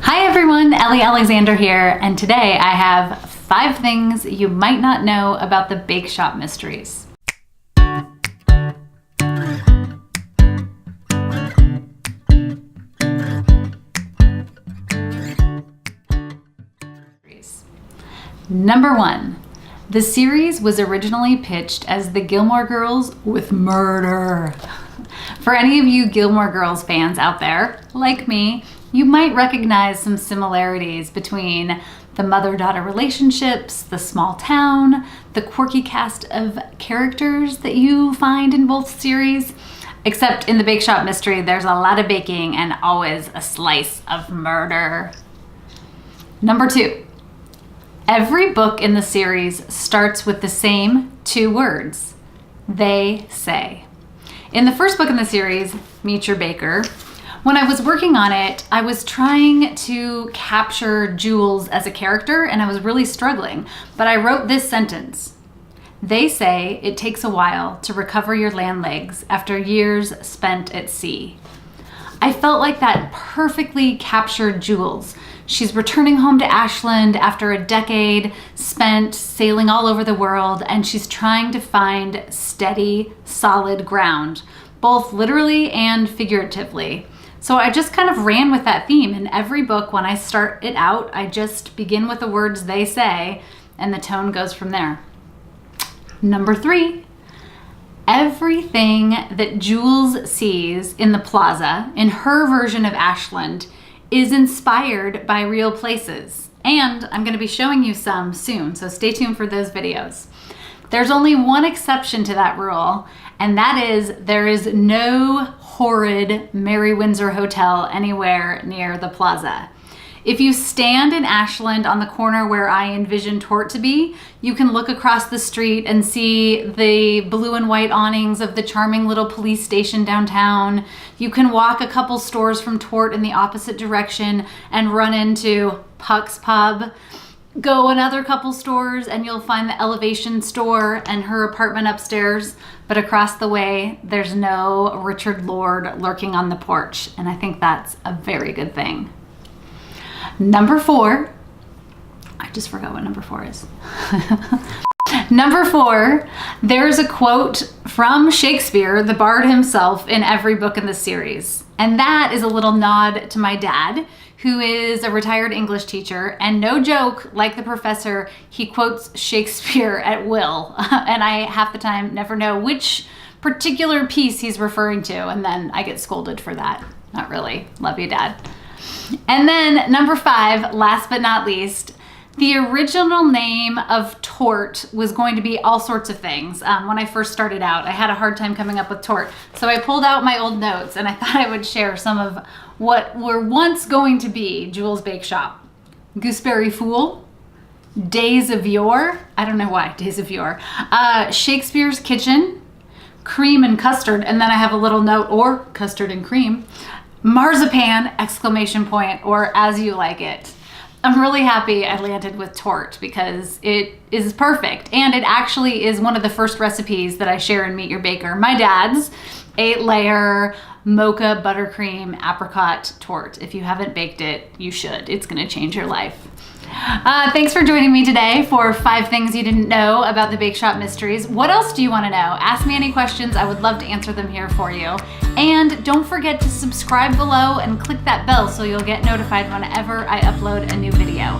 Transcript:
Hi everyone, Ellie Alexander here, and today I have 5 things you might not know about the Bakeshop Mysteries. Number 1. The series was originally pitched as the Gilmore Girls with murder. For any of you Gilmore Girls fans out there, like me, you might recognize some similarities between the mother-daughter relationships, the small town, the quirky cast of characters that you find in both series. Except in the Bakeshop Mystery, there's a lot of baking and always a slice of murder. Number 2. Every book in the series starts with the same 2 words. They say. In the first book in the series, Meet Your Baker, when I was working on it, I was trying to capture Jules as a character and I was really struggling, but I wrote this sentence. They say it takes a while to recover your land legs after years spent at sea. I felt like that perfectly captured Jules. She's returning home to Ashland after a decade spent sailing all over the world, and she's trying to find steady, solid ground, both literally and figuratively. So I just kind of ran with that theme. In every book, when I start it out, I just begin with the words they say, and the tone goes from there. Number 3. Everything that Jules sees in the plaza, in her version of Ashland, is inspired by real places. And I'm going to be showing you some soon, so stay tuned for those videos. There's only one exception to that rule, and that is there is no horrid Mary Windsor Hotel anywhere near the plaza. If you stand in Ashland on the corner where I envision Torte to be, you can look across the street and see the blue and white awnings of the charming little police station downtown. You can walk a couple stores from Torte in the opposite direction and run into Puck's Pub. Go another couple stores and you'll find the Elevation store and her apartment upstairs. But across the way, there's no Richard Lord lurking on the porch. And I think that's a very good thing. Number 4, I just forgot what number 4 is. Number 4, there's a quote from Shakespeare, the bard himself, in every book in the series. And that is a little nod to my dad, who is a retired English teacher. And no joke, like the professor, he quotes Shakespeare at will. And I half the time never know which particular piece he's referring to. And then I get scolded for that. Not really. Love you, Dad. And then number 5, last but not least, the original name of Torte was going to be all sorts of things. When I first started out, I had a hard time coming up with Torte. So I pulled out my old notes and I thought I would share some of what were once going to be Jules' Bakeshop. Gooseberry Fool, Days of Yore, I don't know why, Days of Yore, Shakespeare's Kitchen, Cream and Custard, and then I have a little note, or Custard and Cream, Marzipan, exclamation point, or As You Like It. I'm really happy I landed with Torte because it is perfect. And it actually is one of the first recipes that I share in Meet Your Baker. My dad's 8-layer mocha buttercream apricot torte. If you haven't baked it, you should. It's gonna change your life. Thanks for joining me today for 5 things you didn't know about the Bakeshop Mysteries. What else do you want to know? Ask me any questions. I would love to answer them here for you. And don't forget to subscribe below and click that bell so you'll get notified whenever I upload a new video.